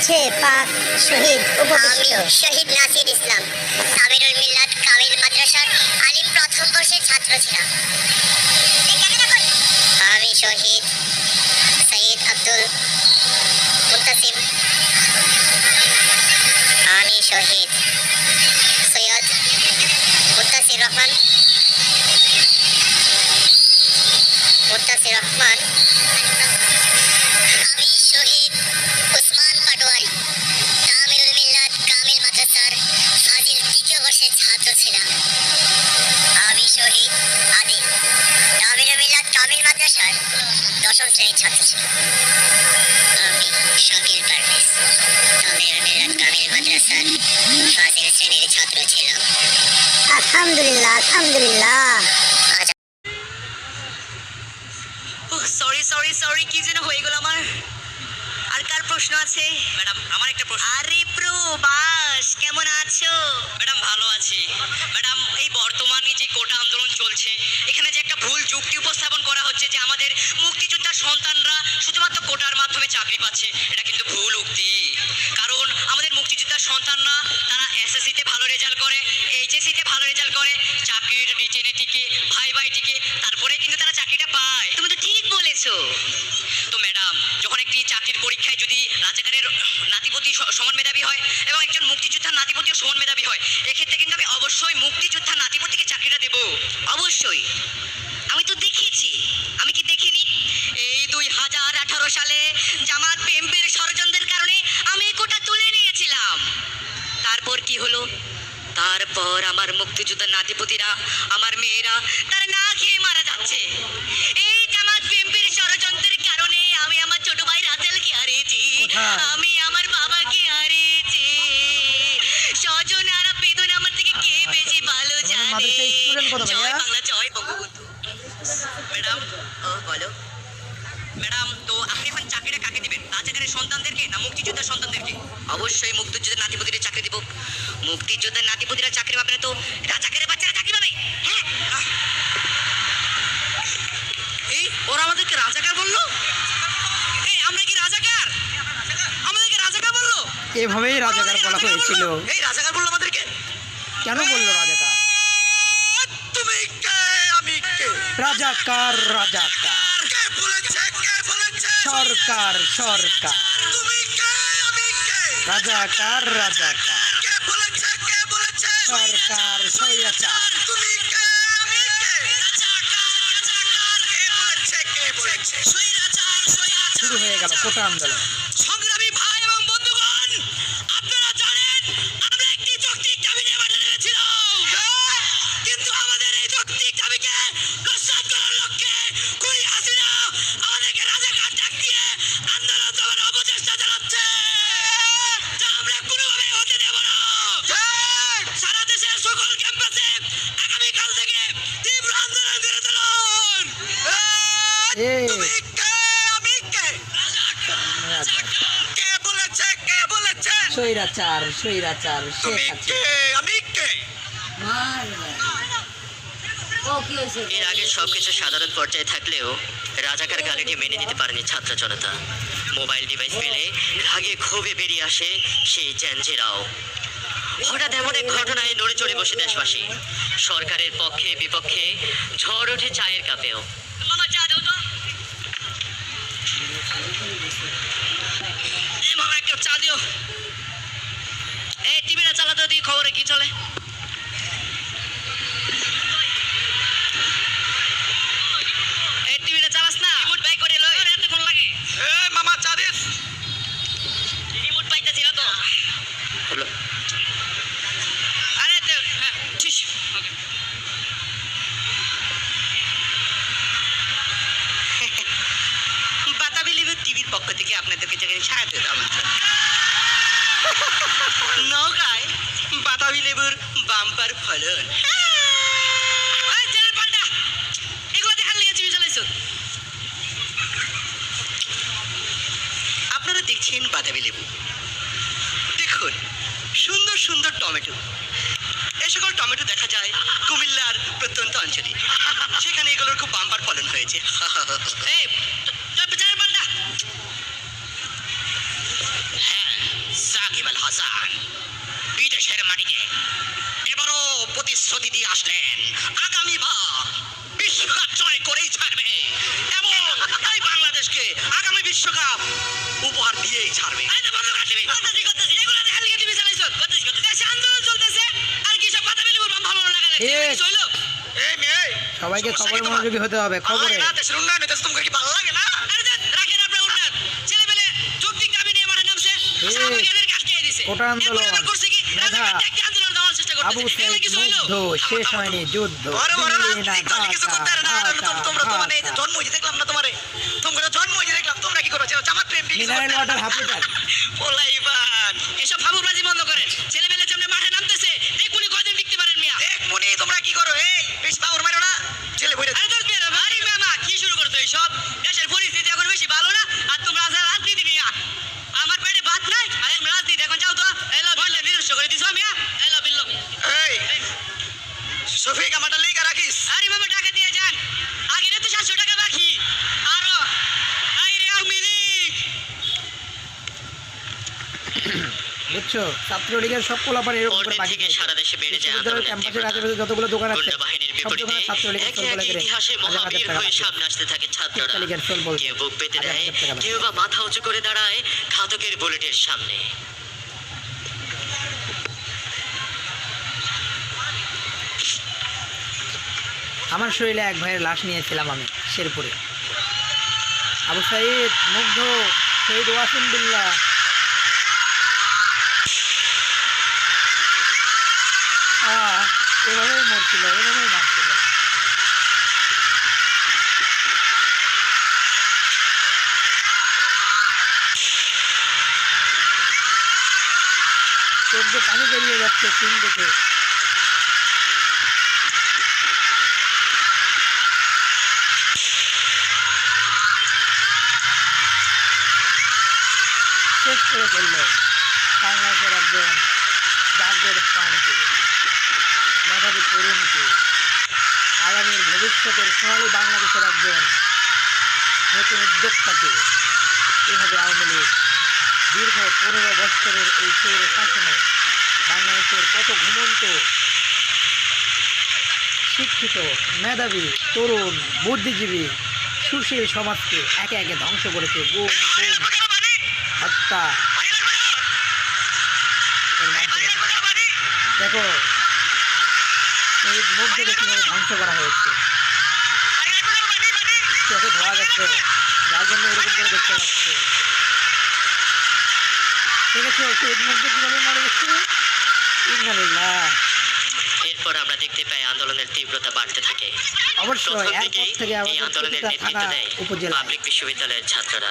চলছে পাক শহীদ উপবিষ্ট শহীদ নাসির ইসলাম তামিরুল মিল্লাত কামিল মাদ্রাসার আলিম প্রথম বর্ষের ছাত্র ছিলাম। আমি শহীদ সৈয়দ আব্দুল মুত্তাসিম, আমি শহীদ সৈয়দ মুত্তাসির রহমান, আমি শহীদ উসমান পাটোয়ারি তামিরুল মিল্লাত কামিল মাদ্রাসার ফাজিল দ্বিতীয় বর্ষের ছাত্র ছিলাম। আমি শহীদ আদি তামিরুল মিল্লাত কামিল মাদ্রাসার দশম শ্রেণীর ছাত্র ছিলাম। আমি শাকিল পারভেজ তামিরুল মিল্লাত কামিল মাদ্রাসার ফাজিল শ্রেণীর ছাত্র ছিলাম। আলহামদুলিল্লাহ আলহামদুলিল্লাহ। সরি কি যেন হয়ে গেল আমার। আর কার প্রশ্ন আছে? ম্যাডাম আমার একটা প্রশ্ন। আরে প্রবাস, কেমন আছো? ম্যাডাম ভালো আছি। ম্যাডাম এই বর্তমানে যে কোটা আন্দোলন চলছে, এখানে যে একটা ভুল যুক্তি উপস্থাপন করা হচ্ছে যে আমাদের মুক্তিযোদ্ধার সন্তানরা শুধুমাত্র কোটার মাধ্যমে চাকরি পাচ্ছে, এটা কিন্তু ভুল উক্তি। কারণ আমাদের মুক্তিযোদ্ধার সন্তানরা তারা এসএসসিতে ভালো রেজাল্ট করে, এইচএসসিতে ভালো রেজাল্ট করে, চাকরির রিটেনে টিকে, ভাই টিকে, তারপরে কিন্তু তারা চাকরিটা পায়। তুমি তো ঠিক বলেছো। তো ম্যাডাম যখন একটি চাকরির পরীক্ষায় যদি রাজাকারের নাতিপতি সমান মেধাবী হয় এবং একজন মুক্তিযোদ্ধার নাতিপতিও সমান মেধাবী হয়, এক্ষেত্রে কিন্তু আমি অবশ্যই মুক্তিযোদ্ধার নাতিপতিকে চাকরিটা দেব। অবশ্যই। আমি তো দেখেছি, আমি কি দেখিনি? এই 2018 সালে জামাত বিএনপির ষড়যন্ত্রের কারণে আমি কোটা তুলে নিয়েছিলাম। তারপর কি হলো? তারপর আমার মুক্তিযোদ্ধার নাতিপতিরা, আমার মেয়েরা তারা না খেয়ে মারা যাচ্ছে। এই জামাত বিএনপির ষড়যন্ত্রের কারণে আমি আমার ছোট ভাই রাসেলকে হারিয়েছি, আমি আমার বাবাকে হারিয়েছি। স্বজন আর বেদন আমার থেকে কে বেশি ভালো জানে? জয় বাংলা, জয় বঙ্গবন্ধু। ম্যাডাম বলো। ম্যাডাম তো আপনি এখন চাকরিটা কাকে দিবেন? রাজাকারের সন্তানদেরকে না মুক্তিযোদ্ধার সন্তানদেরকে? অবশ্যই মুক্তিযোদ্ধার নাতিপতিরা চাকরি দিব। মুক্তিযোদ্ধার নাতিপতিরা চাকরি পাবে না তো রাজাকারের বাচ্চারা চাকরি পাবে? হ্যাঁ। এই ওরা আমাদেরকে রাজাকার বললো? এই আমরা কি রাজাকার? আমাদেরকে রাজাকার বললো? এভাবেই রাজাকার বলা হয়েছিল। এই রাজাকার বললো আমাদেরকে? কেন বললো রাজাকার? তুমি কে, আমি কে? রাজাকার রাজাকার, কে বলেছে, কে বলেছে? সরকার সরকার, তুমি কে, আমি কে? রাজাকার রাজাকার, কে বলেছে, কে বলেছে? সরকার স্বৈরাচার। তুমি কে, আমি কে? রাজাকার রাজাকার, কে বলেছে, কে বলেছে? স্বৈরাচার স্বৈরাচার। শুরু হয়ে গেল কোটা আন্দোলন। সংগ্রামী ভাই এবং বন্ধুগণ, আপনারা জানেন আমরা একটি যৌক্তিক দাবি নিয়ে মাঠে নেমেছিলাম, কিন্তু আমাদের এই যৌক্তিক দাবিকে নস্যাৎ করার লক্ষ্যে খুনি হাসিনা আমাদেরকে রাজাকার ডাক দিয়ে আন্দোলন দমানোর অপচেষ্টা চালাচ্ছে, যা আমরা কোনোভাবে হতে দেব না। সারা দেশের সকল ক্যাম্পাসে আগামীকাল থেকে তীব্র আন্দোলন গড়ে তুলুন। তুমি কে, আমি কে? কে বলেছে, কে বলেছে? স্বৈরাচার স্বৈরাচার, শেখ তুমি হাসিনা। কে, আমি কে? এর আগে সবকিছু সাধারণ পর্যায়ে থাকলেও রাজাকার গালিটি মেনে নিতে পারেনি ছাত্র জনতা। মোবাইল ডিভাইস পেলে রাগে ক্ষোভে বেরিয়ে আসে সেই জ্যানজিরাও। হঠাৎ এমন এক ঘটনায় নড়ে চড়ে বসে দেশবাসী। সরকারের পক্ষে বিপক্ষে ঝড় ওঠে চায়ের কাপেও। মামা চা দাও তো। এই মামা এক কাপ চা দিও। এই টিভিটা চালাতে দিই, খবরে কি চলে? এই টিভিটা চালাস না? রিমোট বাই করে লই। আরে এতক্ষণ লাগে? এই মামা চা দিস। রিমোট পাইতাছি না তো। হলো আরে হ্যাঁ ঠিক। ওকে। বাতাবি লিভির টিভির পক্ষ থেকে আপনাদেরকে যেখানে স্বাগত জানাচ্ছি। নৌকায় বাতাবি লেবুর বাম্পার ফলন। ওই চ্যানেল পাল্টা, এগুলো দেখার লেগে টিভি চালাইছো। আপনারা দেখছেন বাতাবি লেবু। দেখুন সুন্দর সুন্দর টমেটো। এই সকল টমেটো দেখা যায় কুমিল্লার প্রত্যন্ত অঞ্চলে, সেখানে এগুলোর খুব বাম্পার ফলন হয়েছে। এই চ্যানেল পাল্টা। হ্যাঁ সবাইকে খবরে মনোযোগী হতে হবে, খবরে। না দেশের উন্নয়ন হইতেছে, তোমাকে কি ভালো লাগে না? আরে দেখ, রাখেন আপনার উন্নয়ন। ছেলেপেলে যৌক্তিক দাবি নিয়ে মাঠে নামছে, আমাকে এদেরকে আটকে দিছে। কোটা আন্দোলন, এরপরে আবার করছে কি, মেধা, রাজাকার ট্যাগকে আন্দোলন দেওয়ার চেষ্টা করতেছে। আবু এগুলো সাইদ কিছু হইলো? মুগ্ধ, শেষ হয়নি যুদ্ধ, বড় বড় দিল্লি না রাজনীতি করলে কিছু করতে পারে না। ঢাকা, তোমরা তো মানে এই যে ঢাকা। জন্মই দেখলাম না তোমারে, তোমরা জন্মই দেখলাম, তোমরা কি করো? জামাত প্রেম কি কিছু মিনারেল করতে ওয়াটার পারে না? Half litre. পোলাইবান, এসব ফাবুবাজি বন্ধ করেন। ছেলেপেলে যেমন মাঠে নামতেছে, দেখুনি কয়দিন টিকতে পারেন মিয়া। দেখুনি তোমরা কি করো? এই বেশ পাওয়ার মারো না, জেলে ভরে আরে দোস্ত মেরা ভাই মামা কি শুরু করছো এইসব? দেশের পরিস্থিতি এখন বেশি ভালো না, আর তোমরা আজ রাজনীতি মিয়া। আমার পেটে ভাত নাই, আর আমি রাজনীতি এখন যাও তো। এলা বললে নিজস্ব করে দিছো মিয়া। এলা বিল্লো এই শফিক আমারটা লেখা রাখিস। আরে মামা টাকা দিয়ে যান, আগে তো 700 টাকা বাকি। আরো আইরে আওয়ামী বুঝছো, ছাত্রলীগের সব পোলাপান এরকম করে পরদিন বাকি থেকে সারা দেশে বেড়ে যায় বিশ্ববিদ্যালয়ের আন্দোলনের ক্যাম্পাসের তীব্রতা। আশেপাশে যতগুলো দোকান আছে গুন্ডা বাহিনীর সব বিপরীতে দোকানে ছাত্রলীগের একে চল বলে একে করে ইতিহাসে হাজার হাজার মহাবীর টাকা হয়ে বাকি। সামনে আসতে থাকে ছাত্ররা। ছাত্রলীগের চল বলছে কেউ বুক পেতে হাজার দেয়, হাজার টাকা বাকি। কেউ বা মাথা উঁচু করে দাঁড়ায় ঘাতকের বুলেটের সামনে। আমার শরীরে এক ভাইয়ের লাশ নিয়েছিলাম আমি শেরপুরে। আবু সাইদ মুগ্ধ, শহীদ ওয়াসিম বিল্লাহ। এভাবেই মরছিল, এভাবেই মারছিল। চোখ দিয়ে পানি বেরিয়ে যাচ্ছে সিন দেখে। শেষ করে ফেলল বাংলাদেশের একজন জাগ্রত প্রাণকে, মেধাবী তরুণকে, আগামীর ভবিষ্যতের সোনালী বাংলাদেশের একজন নতুন উদ্যোক্তাকে। এভাবে আওয়ামী লীগ দীর্ঘ 15 বছরের এই সৌর শাসনে বাংলাদেশের কত ঘুমন্ত শিক্ষিত, মেধাবী, তরুণ, বুদ্ধিজীবী, সুশীল সমাজকে একে একে ধ্বংস করেছে। গুম, খুন, হত্যা। এর মাধ্যমে দেখো শহীদ মুগ্ধকে কীভাবে ধ্বংস করা হয়েছে, চোখে ধোয়া যাচ্ছে, যার জন্য এরকম করে দেখতে পাচ্ছে। দেখেছো শহীদ মুগ্ধ কীভাবে মারা গেছে? ইন্নালিল্লাহ। এরপর আমরা দেখতে পাই আন্দোলনের তীব্রতা বাড়তে থাকে। অবশ্যই প্রথম এরপর থেকেই থেকে এই আমাদের আন্দোলনের প্রতিটা নেতৃত্ব থানা দেয় উপজেলা পাবলিক বিশ্ববিদ্যালয়ের ছাত্ররা।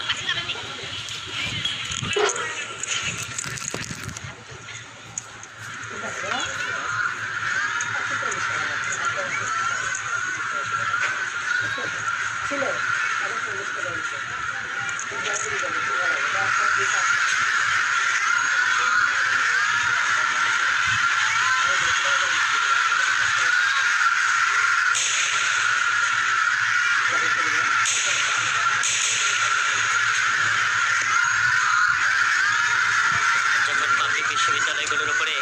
যখন পাবলিক বিশ্ববিদ্যালয়গুলোর উপরে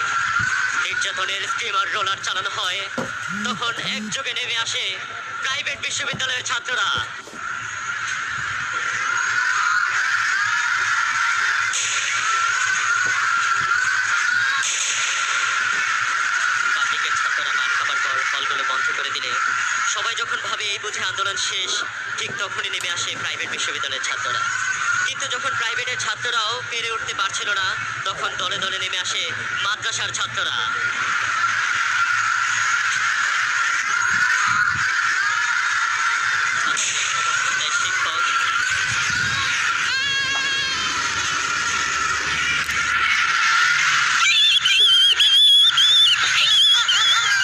নির্যাতনের স্টিমার রোলার চালানো হয়, তখন একযোগে নেমে আসে প্রাইভেট বিশ্ববিদ্যালয়ের ছাত্ররা। পাবলিকের ছাত্ররা মার খাবার পর হলগুলো বন্ধ করে দিলে সবাই যখন ভাবে এই বুঝে আন্দোলন শেষ, ঠিক তখনই নেমে আসে প্রাইভেট বিশ্ববিদ্যালয়ের ছাত্ররা। কিন্তু যখন প্রাইভেটের ছাত্ররাও পেরে উঠতে পারছিল না, তখন দলে দলে নেমে আসে মাদ্রাসার ছাত্ররা। সমর্থন দেয় শিক্ষক,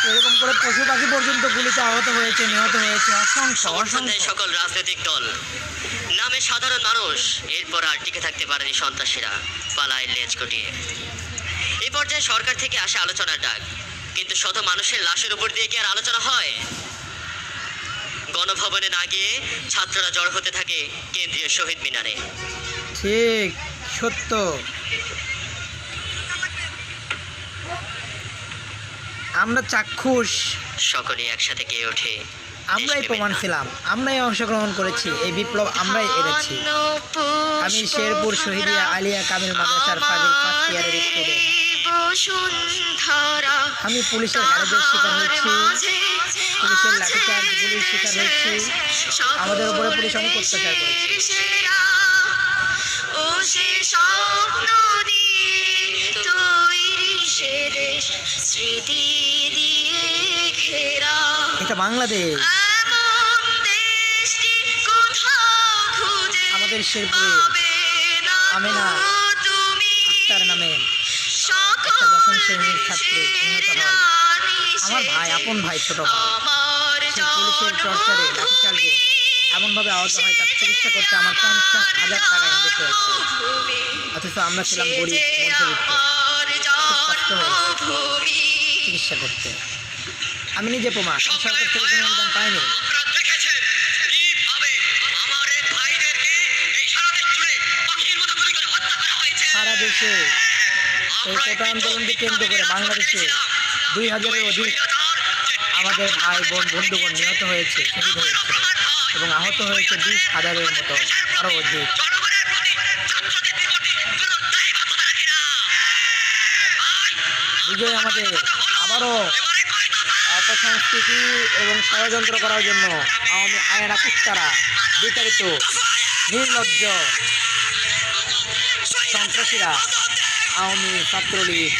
এরকম করে পশু পাখি পর্যন্ত গুলিতে আহত হয়েছে, নিহত হয়েছে অসংখ্য সমর্থন দেয় অসংখ্য। সকল রাজনৈতিক দল, নামে সাধারণ মানুষ। এরপর আর টিকে থাকতে পারেনি সন্ত্রাসীরা, পালায় লেজ গুটিয়ে। এই পর্যায়ে সরকার থেকে আসে আলোচনার ডাক, কিন্তু শত মানুষের লাশের উপর দিয়ে কি আর আলোচনা হয়? গণভবনে না গিয়ে ছাত্ররা জড় হতে থাকে কেন্দ্রীয় শহীদ মিনারে। ঠিক সত্য। আমরা চাক্ষুষ, সকলেই একসাথে গেয়ে ওঠে আমরাই দেশপ্রেমের প্রমাণ গান। ছিলাম, আমরাই অংশগ্রহণ করেছি, এই বিপ্লব আমরাই এনেছি। আমি শেরপুর শহীদিয়া আলিয়া কামিল মাদ্রাসার ফাজিল ফার্স্ট ইয়ারের স্টুডেন্ট। আমি পুলিশের হ্যারাসের শিকার হয়েছি, পুলিশের লাঠিচার্জ গুলির শিকার হয়েছি, আমাদের উপরে পুলিশ অনেক অত্যাচার করেছে। ও সে স্বপ্ন দিয়ে তৈরি সে দেশ স্মৃতি দিয়ে ঘেরা এটা বাংলাদেশ, এমন দেশটি কোথাও খুঁজে আমাদের শেরপুরে পাবে না আমেনা তুমি আক্তার নামে সকল একটা দশম শ্রেণীর ছাত্রী নিহত হয়। আমার ভাই, আপন ভাই, ছোট ভাই, আমার সে পুলিশের টর্চারে লাঠিচার্জে এমনভাবে আহত হয়, তার চিকিৎসা করতে আমার 50,000 টাকা ইনভেস্ট হয়েছে। অথচ আমরা ছিলাম গরিব মধ্যবিত্ত, খুব কষ্ট হয়েছে চিকিৎসা করতে। আমি নিজে প্রমাণ, আমি সরকার থেকে কোনো অনুদান পাইনি। আপনারা দেখেছেন কিভাবে আমার এই ভাইদেরকে এই সারা দেশ জুড়ে পাখির মতো গুলি করে হত্যা করা হয়েছে। সারা দেশে এই কোটা আন্দোলনকে কেন্দ্র করে বাংলাদেশে 2000-এর অধিক আমাদের ভাই বোন বন্ধুগণ নিহত হয়েছে, শহীদ হয়েছে এবং আহত হয়েছে 20,000-এর মতো, আরও অধিক। জনগণের প্রতি, ছাত্রদের প্রতি কোনো দায়বদ্ধতা রাখে না। বিজয় আমাদের আবারও অপসংস্কৃতি এবং ষড়যন্ত্র করার জন্য আওয়ামী আয়েরা কুত্তারা, বিতাড়িত নির্লজ্জ সন্ত্রাসীরা, আওয়ামী ছাত্রলীগ,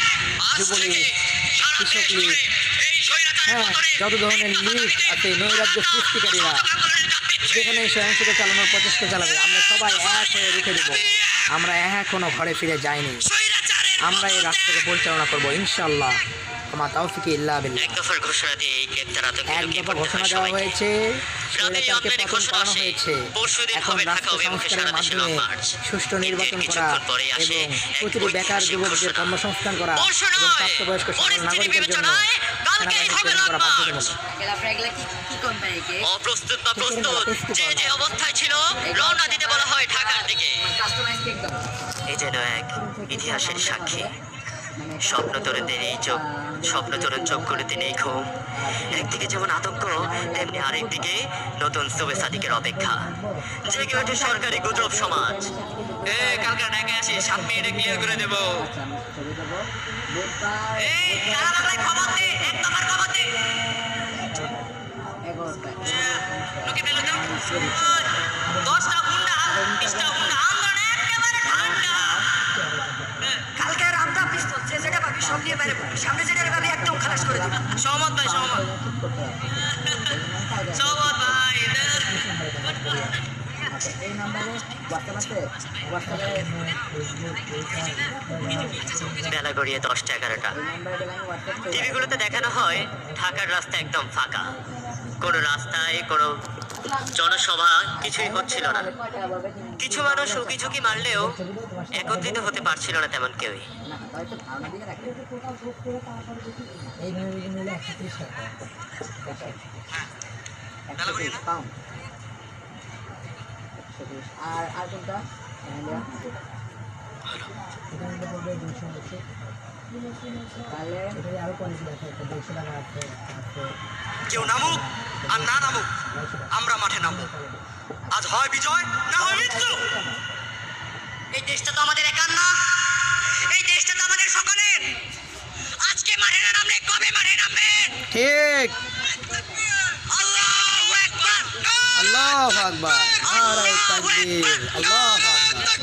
যুবলীগ, কৃষক লীগ, হ্যাঁ, যত ধরনের লীগ আছে, নৈরাজ্য সৃষ্টিকারীরা যেখানে সহিংসতা চালানোর প্রচেষ্টা চালাবে, আমরা সবাই এক হয়ে রুখে দেব। আমরা এখনো ঘরে ফিরে যাইনি, আমরা এই রাষ্ট্রকে পরিচালনা করবো ইনশাআল্লাহ। আমার তাওফিকে ইল্লা বিল্লাহ। এক দফার ঘোষণা দিয়ে এই গ্রেপ্তার আতঙ্কে এক লুকিয়ে দফা পড়তে ঘোষণা হয় দেওয়া সবাইকে। হয়েছে, রাতে এই স্বৈরাচারকে আমলারই পতন ঘোষণা করানো আসে, হয়েছে। পরশুদিন এখন হবে ঢাকা রাষ্ট্র অভিমুখে সংস্কারের সারা দেশে লং মাধ্যমে মার্চ। সুষ্ঠু নির্বাচন এর করা কিছুক্ষণ পরেই আসে এবং এক প্রতিটি বেকার ঐতিহাসিক যুবকদের ঘোষণা। কর্মসংস্থান করা পরশু এবং নয়, প্রাপ্তবয়স্ক সকল পরিস্থিতি নাগরিকদের জন্য বিবেচনায় কালকেই সেনাবাহিনী হবে প্রেরণ লং করা মার্চ। বাধ্যতামূলক। অপ্রস্তুত বা প্রস্তুত, যে যে অবস্থায় ছিল রওনা দিতে বলা হয় ঢাকার দিকে। এই যেন এক ইতিহাসের সাক্ষী। স্বপ্নতরণদের এই চোখ, স্বপ্নতরণ চোখগুলোতে নেই ঘুম। একদিকে যেমন আতঙ্ক, তেমনি আরেকদিকে নতুন সুবে সাদিকের অপেক্ষা। জেগে ওঠে সরকারি গুজব সমাজ। কালকে ঢাকা আসি, 7 মিনিটে ক্লিয়ার করে দেবো। খবর দে, এক নম্বর খবর দে। লোকে পেলো তো? 10টা গুন্ডা, 20টা গুন্ডা, আন্দোলন একেবারে ঠান্ডা। কালকে রামদা পিস্তল যে যেটা পাবি সব নিয়ে বাইরে পড়বি, সামনে যেটা পাবি একদম খালাস করে দিবি। সহমত ভাই, সহমত। সহমত ভাই। বেলা গড়িয়ে 10টা-11টা। টিভিগুলোতে দেখানো হয় ঢাকার রাস্তা একদম ফাঁকা, কোনো রাস্তায় কোনো জনসভা কিছুই হচ্ছিল না। কিছু মানুষ উকি ঝুঁকি মারলেও একত্রিত হতে পারছিল না তেমন কেউই। আর কোনটা কেউ নামুক আর না নামুক, আমরা মাঠে নামবো। আজ হয় বিজয়, না হয় মৃত্যু। এই দেশটা তো আমাদের একার না, এই দেশটা তো আমাদের সকলের। আজকে মাঠে না নামলে কবে মাঠে নামবে? ঠিক। আল্লাহু আকবার, আল্লাহু আকবার, নারায়ে তাকবীর, আল্লাহু আকবার।